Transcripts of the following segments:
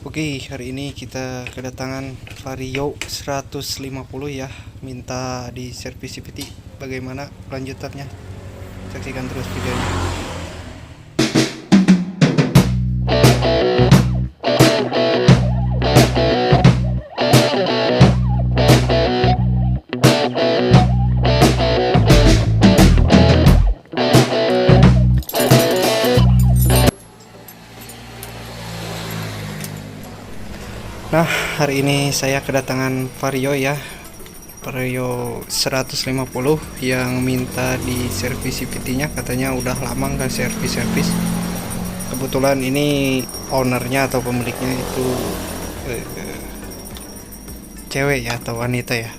Oke, hari ini kita kedatangan Vario 150 ya. Minta di servis CVT. Bagaimana lanjutannya? Saksikan terus videonya. Nah, hari ini saya kedatangan Vario ya. Vario 150 yang minta di servis CVT-nya, katanya udah lama nggak servis-servis. Kebetulan ini ownernya atau pemiliknya itu cewek ya atau wanita ya.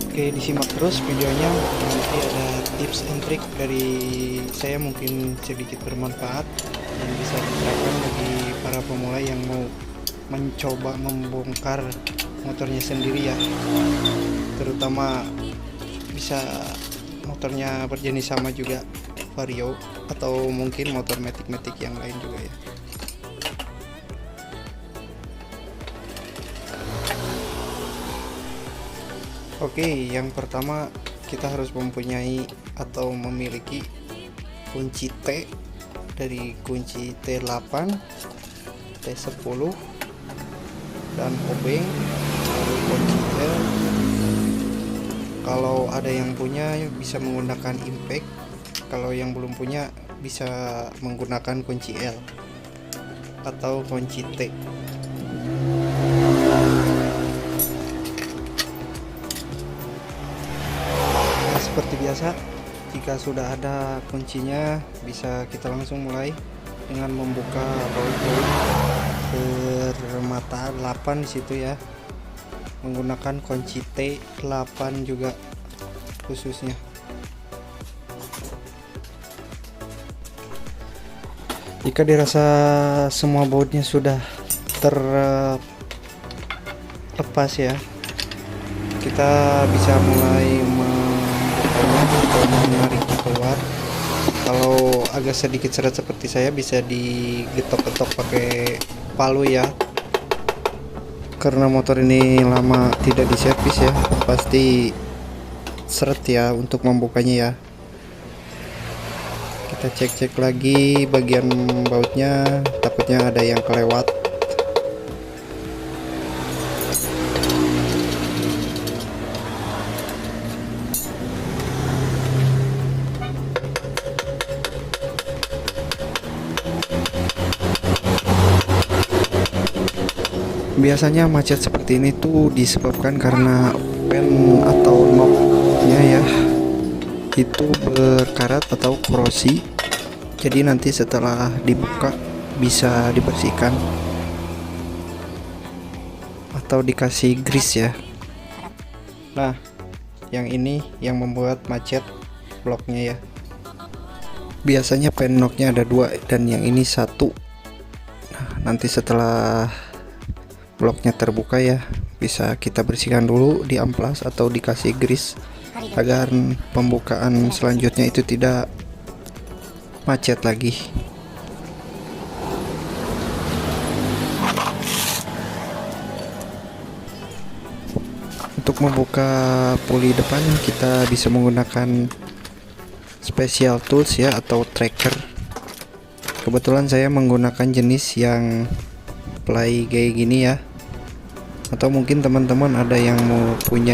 Oke, disimak terus videonya, nanti ada tips and trik dari saya, mungkin sedikit bermanfaat dan bisa diterapkan bagi para pemula yang mau mencoba membongkar motornya sendiri ya, terutama bisa motornya berjenis sama juga Vario atau mungkin motor matic yang lain juga ya. Oke, yang pertama kita harus mempunyai atau memiliki kunci T, dari kunci T8, T10 dan obeng, lalu kunci L. Kalau ada yang punya bisa menggunakan impact, kalau yang belum punya bisa menggunakan kunci L atau kunci T. Seperti biasa, jika sudah ada kuncinya bisa kita langsung mulai dengan membuka baut bermata 8 situ ya, menggunakan kunci T8 juga khususnya. Jika dirasa semua bautnya sudah terlepas ya, kita bisa mulai atau menariknya keluar. Kalau agak sedikit seret seperti saya, bisa digetok-getok pakai palu ya, karena motor ini lama tidak diservis ya, pasti seret ya untuk membukanya ya. Kita cek-cek lagi bagian bautnya, takutnya ada yang kelewat. Biasanya macet seperti ini tuh disebabkan karena pen atau knob-nya ya itu berkarat atau korosi. Jadi nanti setelah dibuka bisa dibersihkan atau dikasih grease ya. Nah, yang ini yang membuat macet bloknya ya. Biasanya pen knob-nya ada 2 dan yang ini 1. Nah, nanti setelah bloknya terbuka ya, bisa kita bersihkan dulu, diamplas atau dikasih grease agar pembukaan selanjutnya itu tidak macet lagi. Untuk membuka puli depan kita bisa menggunakan special tools ya atau tracker. Kebetulan saya menggunakan jenis yang play kayak gini ya, atau mungkin teman-teman ada yang mau punya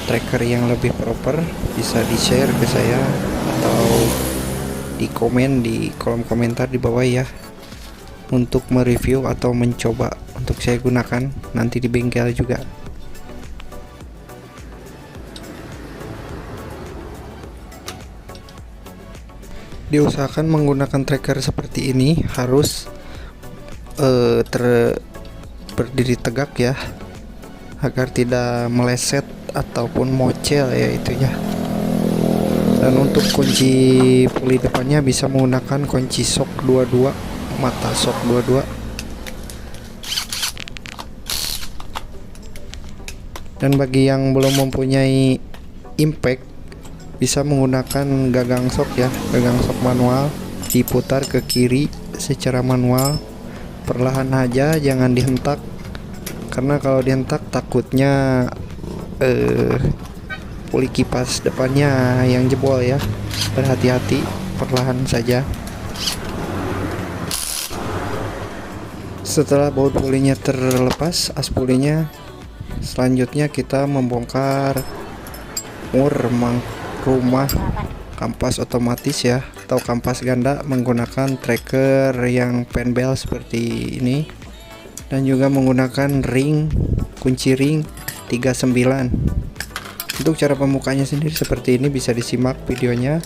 tracker yang lebih proper, bisa di share ke saya atau di komen di kolom komentar di bawah ya, untuk mereview atau mencoba untuk saya gunakan nanti di bengkel juga. Diusahakan menggunakan tracker seperti ini harus berdiri tegak ya, agar tidak meleset ataupun mocel ya itunya. Dan untuk kunci puli depannya bisa menggunakan kunci shock 22, mata shock 22. Dan bagi yang belum mempunyai impact bisa menggunakan gagang shock ya, gagang shock manual diputar ke kiri secara manual, perlahan aja, jangan dihentak, karena kalau dihentak takutnya puli kipas depannya yang jebol ya. Berhati-hati, perlahan saja. Setelah baut pulinya terlepas, as pulinya, selanjutnya kita membongkar mur rumah kampas otomatis ya, atau kampas ganda menggunakan tracker yang pen bell seperti ini, dan juga menggunakan ring, kunci ring 39. Untuk cara pembukanya sendiri seperti ini, bisa disimak videonya.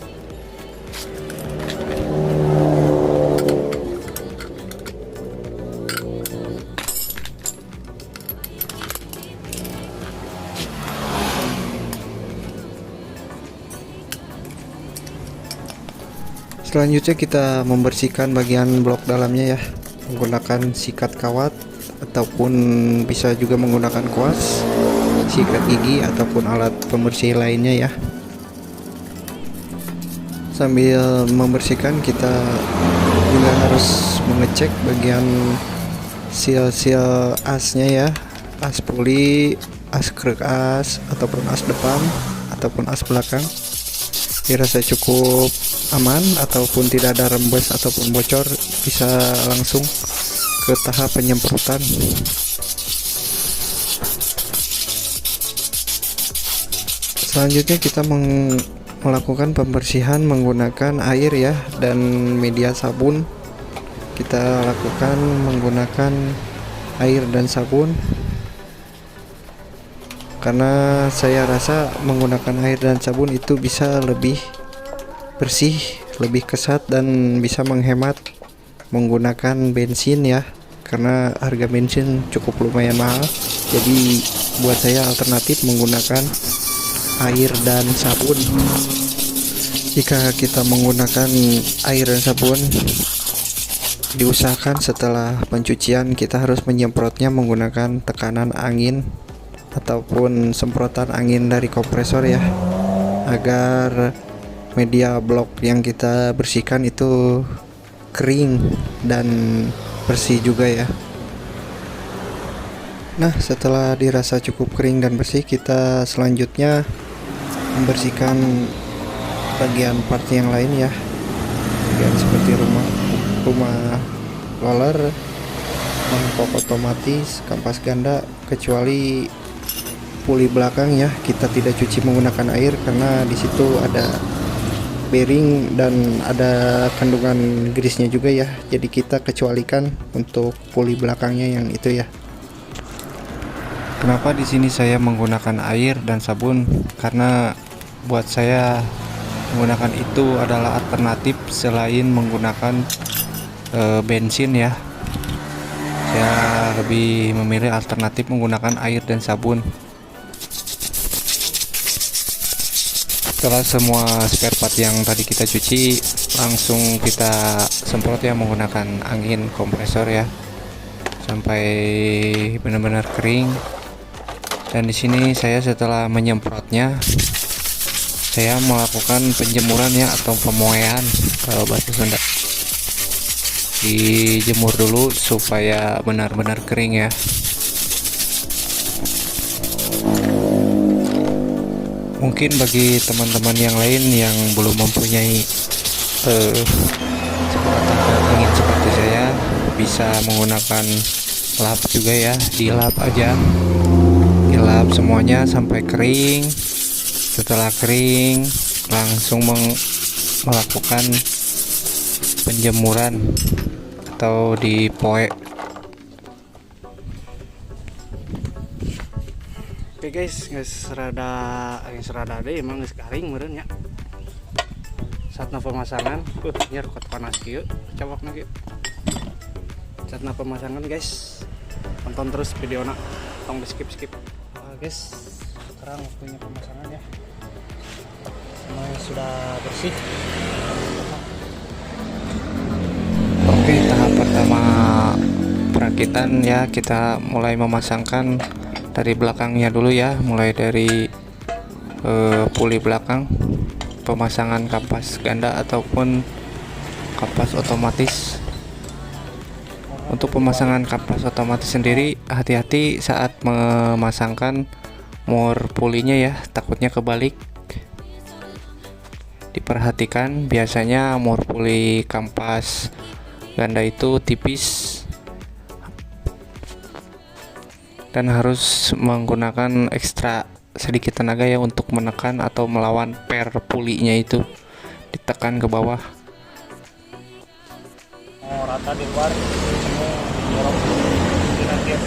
Selanjutnya kita membersihkan bagian blok dalamnya ya, menggunakan sikat kawat ataupun bisa juga menggunakan kuas, sikat gigi ataupun alat pembersih lainnya ya. Sambil membersihkan, kita juga harus mengecek bagian seal-seal asnya ya, as puli, as krek as, ataupun as depan ataupun as belakang. Dirasa cukup aman ataupun tidak ada rembes ataupun bocor, bisa langsung ke tahap penyemprotan. Selanjutnya kita melakukan pembersihan menggunakan air ya dan media sabun. Kita lakukan menggunakan air dan sabun, karena saya rasa menggunakan air dan sabun itu bisa lebih bersih, lebih kesat, dan bisa menghemat menggunakan bensin ya, karena harga bensin cukup lumayan mahal. Jadi buat saya alternatif menggunakan air dan sabun. Jika kita menggunakan air dan sabun, diusahakan setelah pencucian kita harus menyemprotnya menggunakan tekanan angin ataupun semprotan angin dari kompresor ya, agar media blok yang kita bersihkan itu kering dan bersih juga ya. Nah, setelah dirasa cukup kering dan bersih, kita selanjutnya membersihkan bagian part yang lain ya, bagian seperti rumah roller, mangkok otomatis, kampas ganda, kecuali puli belakang ya, kita tidak cuci menggunakan air karena di situ ada bearing dan ada kandungan grease-nya juga ya. Jadi kita kecualikan untuk puli belakangnya yang itu ya. Kenapa di sini saya menggunakan air dan sabun? Karena buat saya menggunakan itu adalah alternatif selain menggunakan bensin ya. Saya lebih memilih alternatif menggunakan air dan sabun. Setelah semua spare part yang tadi kita cuci, langsung kita semprot ya menggunakan angin kompresor ya, sampai benar-benar kering. Dan di sini saya setelah menyemprotnya, saya melakukan penjemuran ya, atau pemoean kalau bahasa Sunda. Dijemur dulu supaya benar-benar kering ya. Mungkin bagi teman-teman yang lain yang belum mempunyai semprotan angin seperti saya, bisa menggunakan lap juga ya. Dilap aja, dilap semuanya sampai kering. Setelah kering, langsung melakukan penjemuran atau dipoe. Oke guys, serada deh emang garing meureun nya. Saatna pemasangan, nya rokot panas kieu, cawakna kieu. Saatna pemasangan guys. Tonton terus videona, tong di skip. Guys, sekarang waktunya pemasangan ya. Semuanya sudah bersih. Oke, tahap pertama perakitan ya, kita mulai memasangkan dari belakangnya dulu ya, mulai dari puli belakang, pemasangan kampas ganda ataupun kampas otomatis. Untuk pemasangan kampas otomatis sendiri, hati-hati saat memasangkan mur pulinya ya, takutnya kebalik. Diperhatikan, biasanya mur puli kampas ganda itu tipis dan harus menggunakan ekstra sedikit tenaga ya untuk menekan atau melawan per pulinya itu, ditekan ke bawah. Rata di luar semua dorong dengan dia.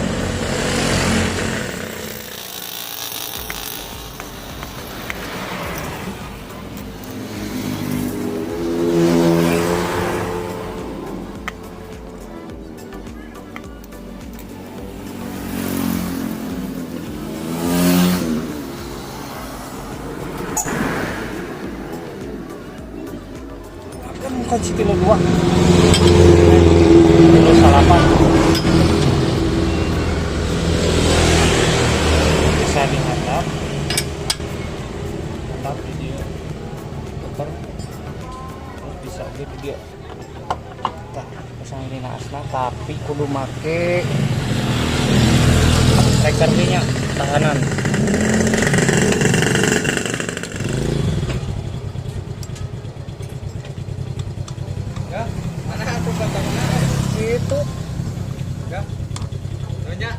Kan kilo 2 kilo salapan bisa dihadap di dia putar terus bisa gitu dia. Nah, pasang ini asna tapi kudu make strikernya tahanan. Itu enggak banyak.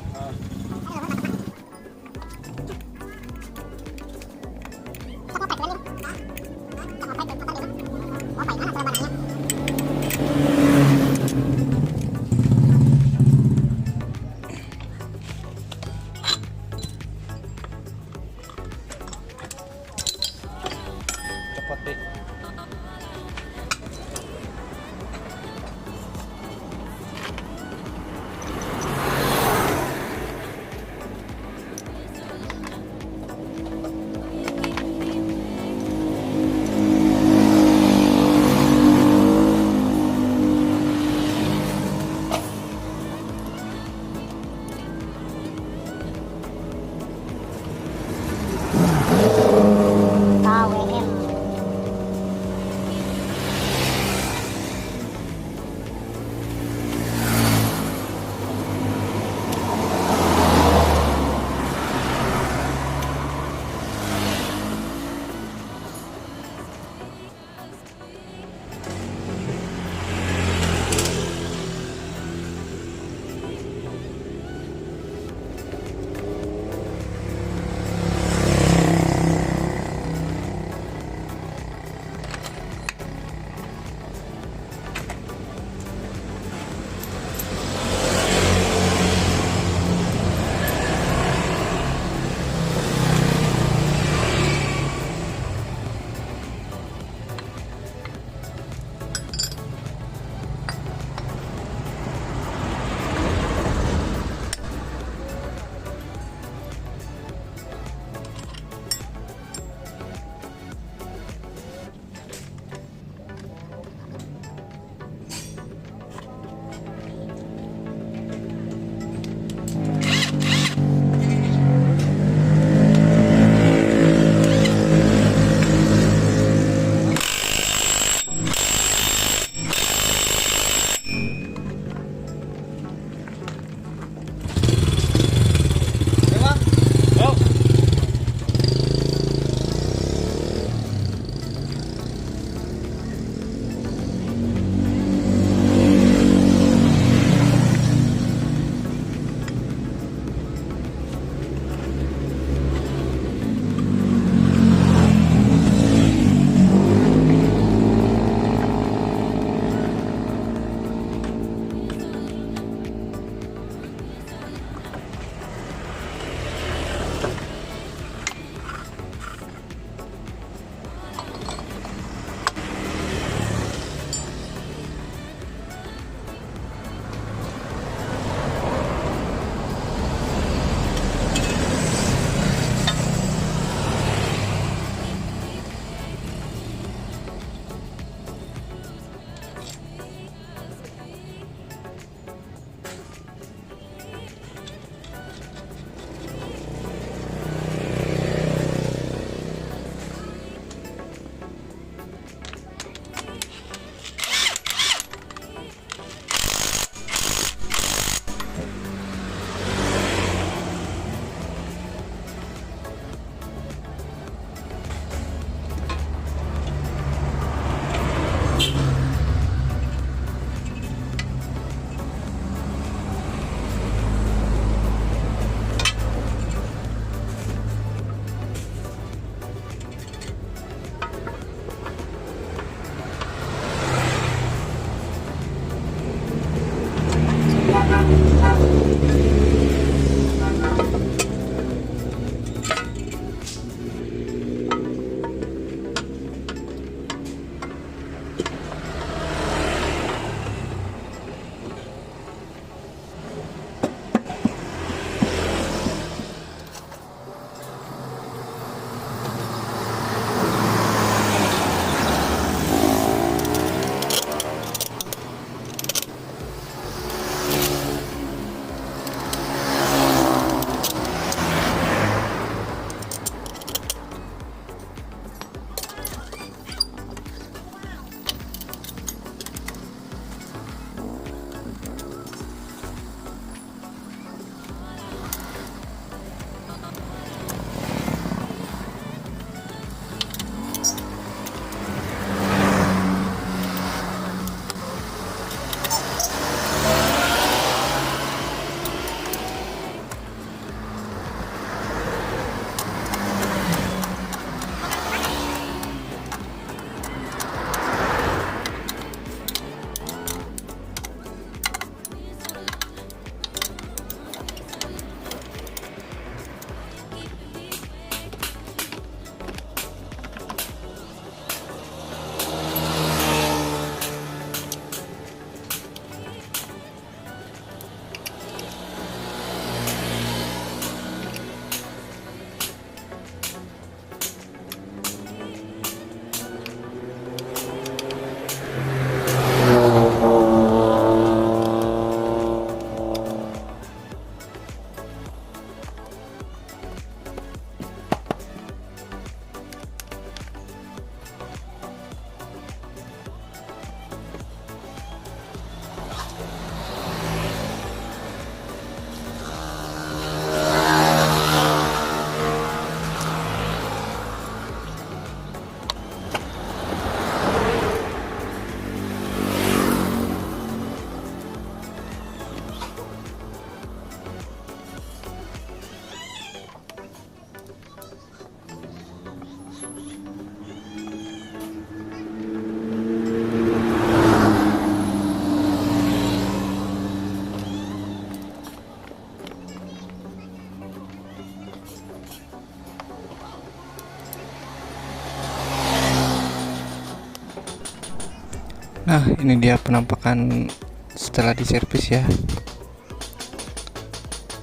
Nah, ini dia penampakan setelah diservis ya.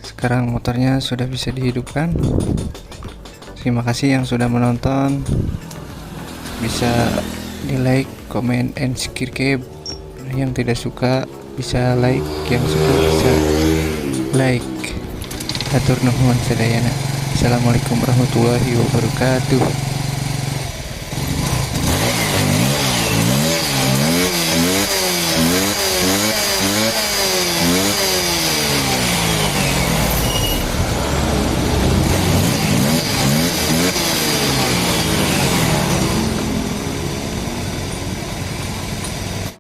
Sekarang motornya sudah bisa dihidupkan. Terima kasih yang sudah menonton. Bisa di like, comment, and subscribe. Yang tidak suka bisa like, yang suka bisa like. Hatur nuhun sadayana. Assalamualaikum warahmatullahi wabarakatuh.